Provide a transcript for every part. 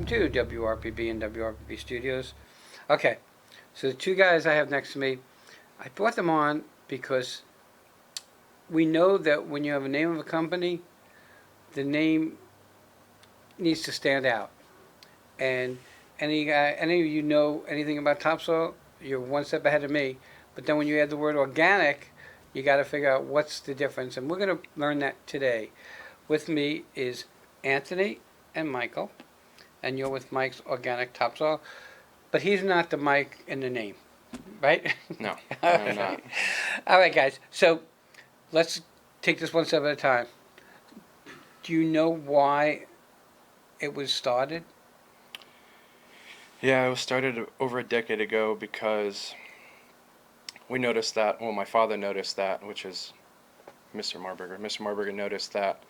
welcome to WRPB and WRPB Studios. Okay, so the two guys I have next to me, I brought them on because we know that when you have a name of a company, the name needs to stand out. And any of you know anything about topsoil, you're one step ahead of me. But then when you add the word organic, you got to figure out what's the difference, and we're going to learn that today. With me is Anthony and Michael, and you're with Mike's Organic Topsoil, but he's not the Mike in the name, right? No, I'm not. All right, guys. So let's take this one step at a time. Do you know why it was started? Yeah, it was started over a decade ago because we noticed that, well, my father noticed that, which is Mr. Marburger. Mr. Marburger noticed that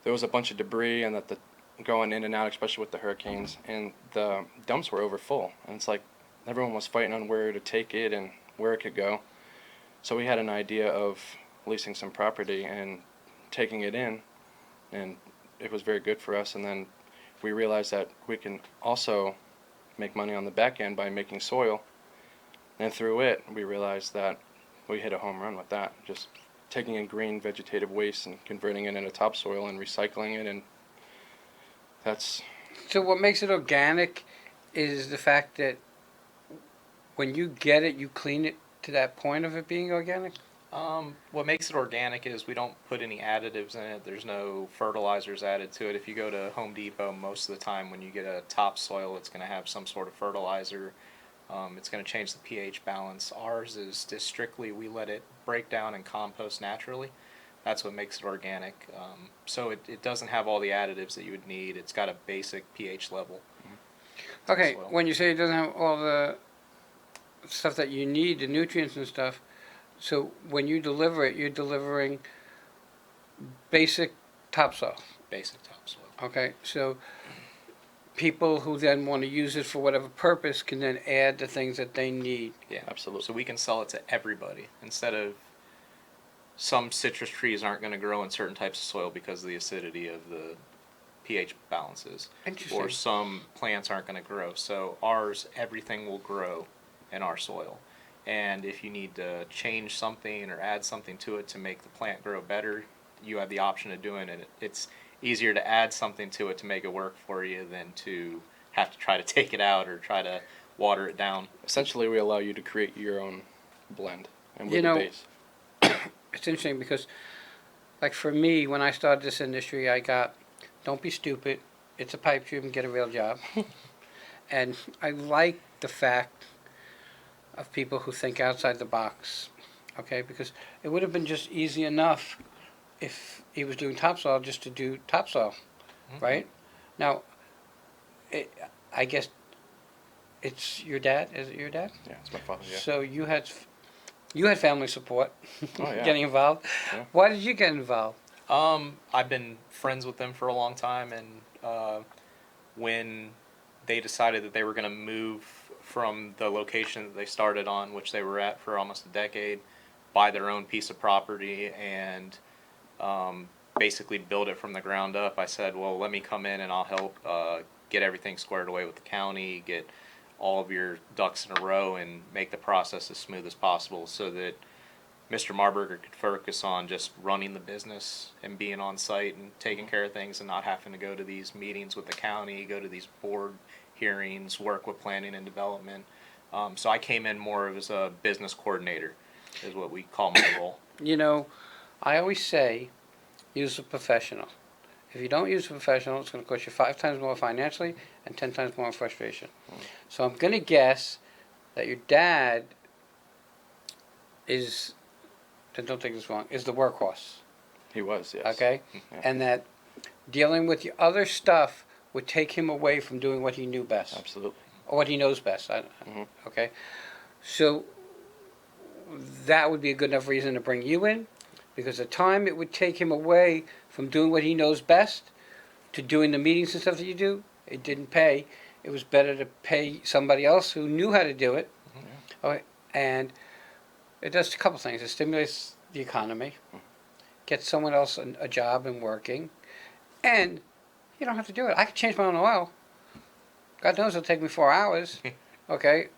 there was a bunch of debris and that the going in and out, especially with the hurricanes, and the dumps were over full. And it's like everyone was fighting on where to take it and where it could go. So we had an idea of leasing some property and taking it in, and it was very good for us. And then we realized that we can also make money on the back end by making soil. And through it, we realized that we hit a home run with that, just taking in green vegetative waste and converting it into topsoil and recycling it, and that's... So what makes it organic is the fact that when you get it, you clean it to that point of it being organic? What makes it organic is we don't put any additives in it. There's no fertilizers added to it. If you go to Home Depot, most of the time when you get a topsoil, it's going to have some sort of fertilizer. It's going to change the pH balance. Ours is just strictly, we let it break down and compost naturally. That's what makes it organic. So it doesn't have all the additives that you would need. It's got a basic pH level. Okay, Soil. when you say it doesn't have all the stuff that you need, the nutrients and stuff, so when you deliver it, you're delivering basic topsoil. Basic topsoil. Okay, so people who then want to use it for whatever purpose can then add the things that they need. Yeah, Absolutely. So we can sell it to everybody instead of some citrus trees aren't going to grow in certain types of soil because of the acidity of the pH balances. Interesting. Or some plants aren't going to grow. So ours, everything will grow in our soil. And if you need to change something or add something to it to make the plant grow better, you have the option of doing it. It's easier to add something to it to make it work for you than to have to try to take it out or try to water it down. Essentially, we allow you to create your own blend, and we're You the know, base. It's interesting because, like for me, when I started this industry, I got, don't be stupid, it's a pipe dream, get a real job. And I like the fact of people who think outside the box, okay? Because it would have been just easy enough if he was doing topsoil just to do topsoil, right? Now, I guess it's your dad. Is it your dad? Yeah, it's my father, yeah. So you had family support Oh, yeah. getting involved. Yeah. Why did you get involved? I've been friends with them for a long time, and when they decided that they were going to move from the location that they started on, which they were at for almost a decade, buy their own piece of property and basically build it from the ground up, I said, well, let me come in and I'll help get everything squared away with the county, get all of your ducks in a row, and make the process as smooth as possible so that Mr. Marburger could focus on just running the business and being on site and taking care of things and not having to go to these meetings with the county, go to these board hearings, work with planning and development. So I came in more as a business coordinator, is what we call my role. You know, I always say, use a professional. If you don't use a professional, it's going to cost you 5 times more financially and 10 times more in frustration. So I'm going to guess that your dad is, don't take this wrong, is the workhorse, He was, yes. okay? Yeah. And that dealing with the other stuff would take him away from doing what he knew best. Absolutely. Or what he knows best. Mhm. Okay? So that would be a good enough reason to bring you in, because the time it would take him away from doing what he knows best to doing the meetings and stuff that you do, it didn't pay. It was better to pay somebody else who knew how to do it. Okay? And it does a couple things. It stimulates the economy, gets someone else a job and working, and you don't have to do it. I could change my own oil. God knows it'll take me 4 hours. Okay,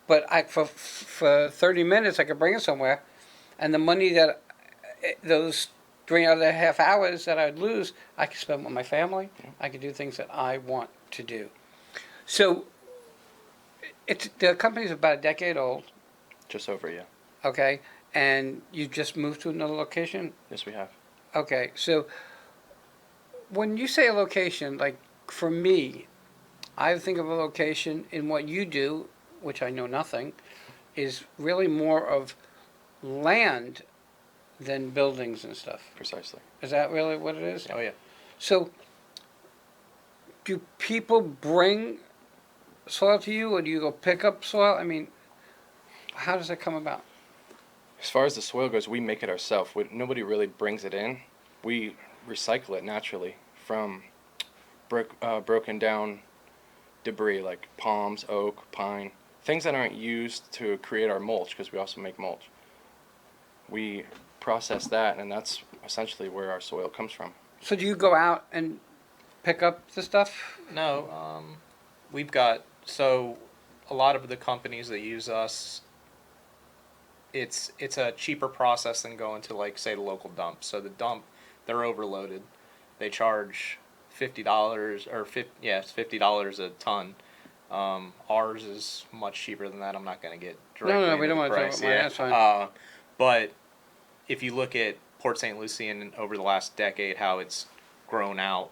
but for 30 minutes I could bring it somewhere, and the money that those 3.5 hours that I'd lose, I could spend with my family. I could do things that I want to do. So the company's about a decade old. Just over, yeah. Okay, and you just moved to another location. Yes, we have. Okay, so when you say a location, like for me, I think of a location in what you do, which I know nothing, is really more of land than buildings and stuff. Precisely. Is that really what it is? Oh yeah. So, do people bring soil to you, or do you go pick up soil? I mean, how does that come about? As far as the soil goes, we make it ourselves. Nobody really brings it in. We recycle it naturally from broken down debris like palms, oak, pine, things that aren't used to create our mulch, because we also make mulch. We process that, and that's essentially where our soil comes from. So, do you go out and pick up the stuff? No, we've got, so a lot of the companies that use us, it's a cheaper process than going to, like, say, the local dump. So the dump, they're overloaded. They charge $50 or it's $50 a ton. Ours is much cheaper than that. I'm not going to get directly No, into we don't the want to talk price. about mine. That's fine. But if you look at Port St. Lucie and over the last decade, how it's grown out,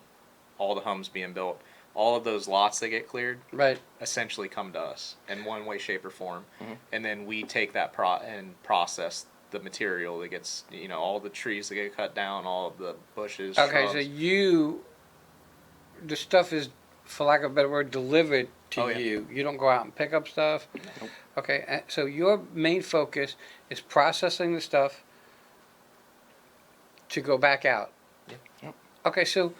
all the homes being built, all of those lots that get cleared Right. essentially come to us in one way, shape, or form. Mhm. And then we take that and process the material that gets, all the trees that get cut down, all of the bushes, Okay, shrubs. so the stuff is, for lack of a better word, delivered to Oh, yeah. you. You don't go out and pick up stuff. Nope. Okay, so your main focus is processing the stuff to go back out. Yep. Yep. Okay, so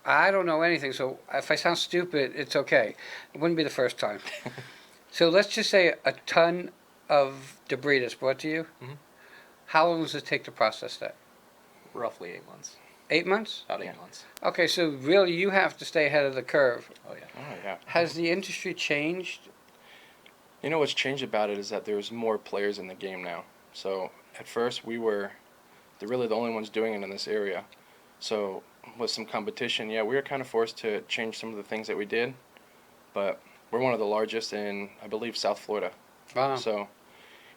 I don't know anything, so if I sound stupid, it's okay. It wouldn't be the first time. So let's just say a ton of debris that's brought to you. Mhm. How long does it take to process that? Roughly 8 months. 8 months? About 8 Yeah. months. Okay, so really you have to stay ahead of the curve. Oh, yeah. Oh, yeah. Has the industry changed? You know what's changed about it is that there's more players in the game now. So at first we were really the only ones doing it in this area. So with some competition, yeah, we were kind of forced to change some of the things that we did. But we're one of the largest in, I believe, South Florida. Wow. So,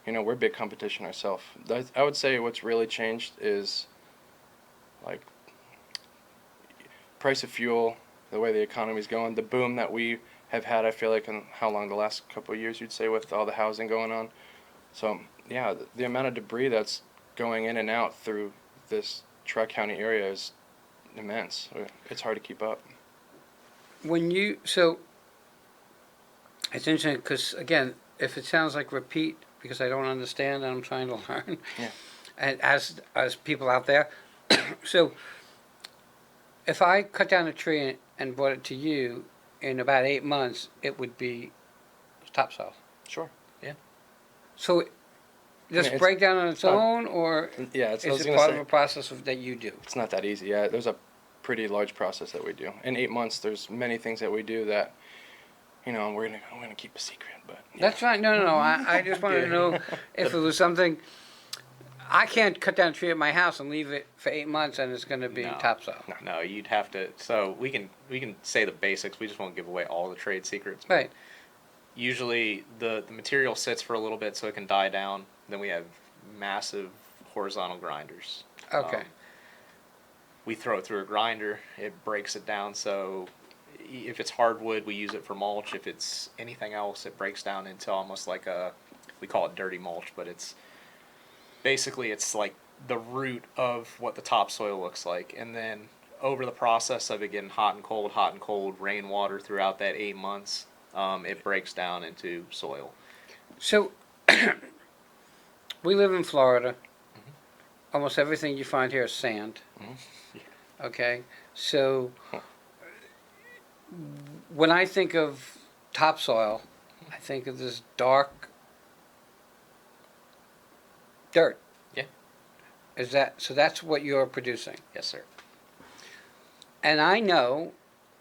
we're big competition ourselves. I would say what's really changed is like price of fuel, the way the economy's going, the boom that we have had, I feel like, in how long, the last couple of years, you'd say, with all the housing going on. So, yeah, the amount of debris that's going in and out through this Tri-County area is immense. It's hard to keep up. So it's interesting because, again, if it sounds like repeat because I don't understand and I'm trying to learn, Yeah. and as people out there, so if I cut down a tree and brought it to you in about 8 months, it would be topsoil. Sure. So does I mean, it break down on its not- own, or Yeah, I was is it gonna part say, of a process that you do? it's not that easy. Yeah, there's a pretty large process that we do. In 8 months, there's many things that we do that, I'm gonna keep a secret. But yeah. That's fine. No. I just wanted to know if it was something. I can't cut down a tree at my house and leave it for 8 months and it's going to be No. topsoil. No, you'd have to. So we can say the basics. We just won't give away all the trade secrets. Right. Usually the material sits for a little bit so it can die down. Then we have massive horizontal grinders. Okay. We throw it through a grinder. It breaks it down. So if it's hardwood, we use it for mulch. If it's anything else, it breaks down into almost like we call it dirty mulch, but it's basically like the root of what the topsoil looks like. And then over the process of it getting hot and cold, rainwater throughout that 8 months, it breaks down into soil. So we live in Florida. Almost everything you find here is sand. Okay. So when I think of topsoil, I think of this dark dirt. Yeah. So that's what you're producing. Yes, sir. And I know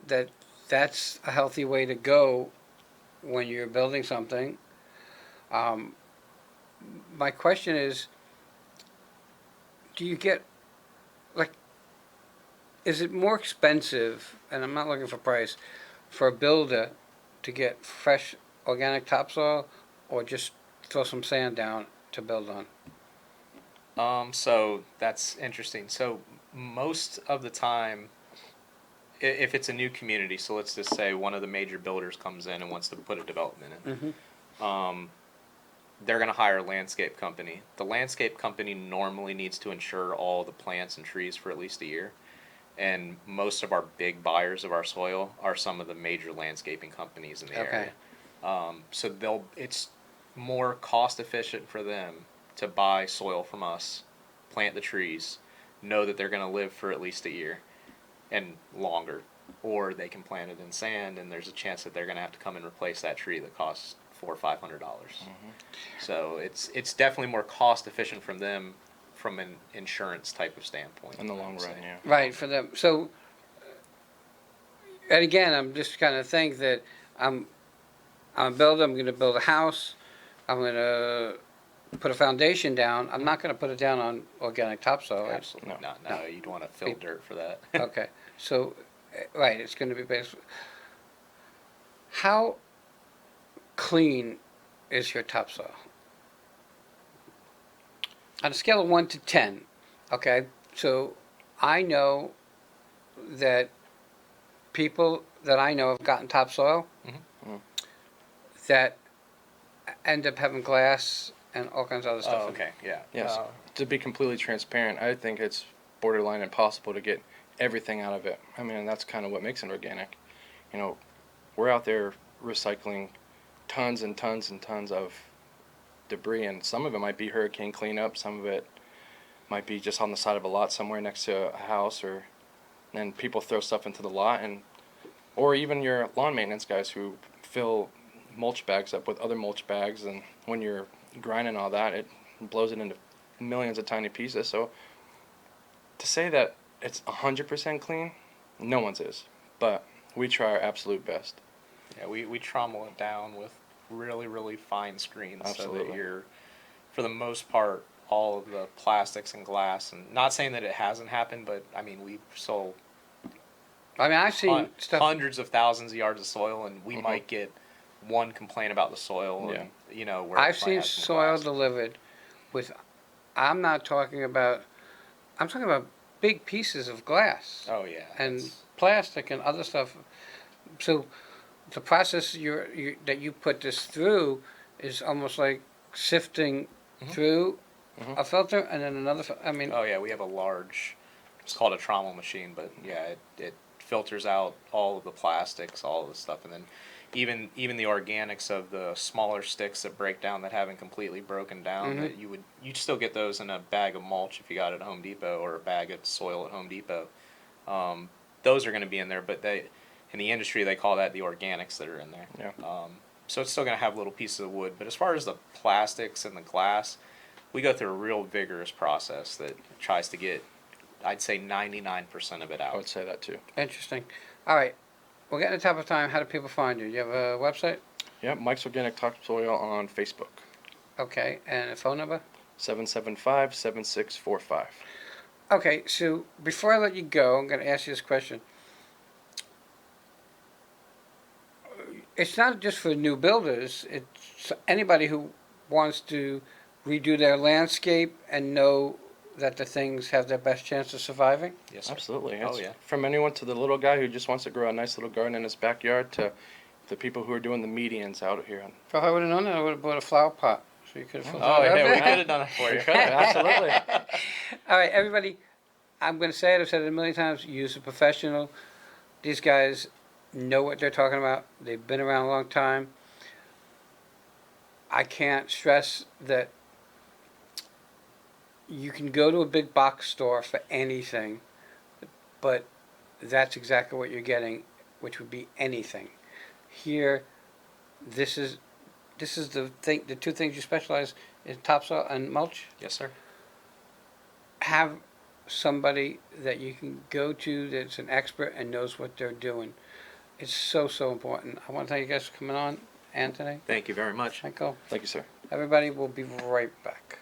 that that's a healthy way to go when you're building something. My question is, do you get, like, is it more expensive, and I'm not looking for price, for a builder to get fresh organic topsoil or just throw some sand down to build on? So that's interesting. So most of the time, if it's a new community, so let's just say one of the major builders comes in and wants to put a development in, they're going to hire a landscape company. The landscape company normally needs to insure all the plants and trees for at least a year. And most of our big buyers of our soil are some of the major landscaping companies in the Okay. area. So it's more cost efficient for them to buy soil from us, plant the trees, know that they're going to live for at least a year and longer, or they can plant it in sand, and there's a chance that they're going to have to come and replace that tree that costs $400 or $500. So it's definitely more cost efficient from them from an insurance type of standpoint. In the I long would run, say. yeah. Right, for them. So, and again, I'm just kind of think that I'm a builder. I'm going to build a house. I'm going to put a foundation down. I'm not going to put it down on organic topsoil. Absolutely No. not. No, No. you'd want to fill dirt for that. Okay. So, right, it's going to be based. How clean is your topsoil? On a scale of 1 to 10, okay? So, I know that people that I know have gotten topsoil that end up having glass and all kinds of other stuff. Oh, in it. okay, yeah. Yes. To be completely transparent, I think it's borderline impossible to get everything out of it. I mean, that's kind of what makes it organic. You know, we're out there recycling tons and tons and tons of debris, and some of it might be hurricane cleanup, some of it might be just on the side of a lot somewhere next to a house, or then people throw stuff into the lot, and or even your lawn maintenance guys who fill mulch bags up with other mulch bags, and when you're grinding all that, it blows it into millions of tiny pieces. So to say that it's 100% clean, no one's is, but we try our absolute best. Yeah, we trommel it down with really, really fine screens so Absolutely. that you're, for the most part, all of the plastics and glass, and not saying that it hasn't happened, but I mean, we've sold I mean, I've seen stuff. hundreds of thousands of yards of soil, and we might get one complaint about the soil, Yeah. and you know, where I've the seen plant has some soil glass. delivered with. I'm not talking about. I'm talking about big pieces of glass Oh yeah, and that's- plastic and other stuff. So, the process that you put this through is almost like sifting through a filter and then another. I mean, oh yeah, we have a large. It's called a trommel machine, but yeah, it filters out all of the plastics, all of the stuff, and then even the organics of the smaller sticks that break down that haven't completely broken down, that you'd still get those in a bag of mulch if you got it at Home Depot, or a bag of soil at Home Depot. Those are going to be in there, but in the industry they call that the organics that are in there. Yeah. So it's still going to have little pieces of wood, but as far as the plastics and the glass, we go through a real vigorous process that tries to get, I'd say, 99% of it I out. would say that too. interesting. All right, we're getting to the top of time. How do people find you? You have a website? Yeah, Mike's Organic Topsoil on Facebook. Okay, and a phone number? 775-7645. Okay, so before I let you go, I'm going to ask you this question. It's not just for new builders, it's anybody who wants to redo their landscape and know that the things have their best chance of surviving. Yes, sir. Absolutely. Oh, It's yeah. From anyone to the little guy who just wants to grow a nice little garden in his backyard to the people who are doing the medians out here. If I would have known that, I would have bought a flower pot. So you could have filled Oh it up. yeah, we could have done it for you. Absolutely. All right, everybody, I'm going to say it, I've said it a million times, use a professional. These guys know what they're talking about. They've been around a long time. I can't stress that you can go to a big box store for anything, but that's exactly what you're getting, which would be anything. Here, this is the thing. The two things you specialize in: topsoil and mulch. Yes, sir. Have somebody that you can go to that's an expert and knows what they're doing. It's so, so important. I want to thank you guys for coming on. Anthony, Thank you very much. Michael, Thank you, sir. everybody will be right back.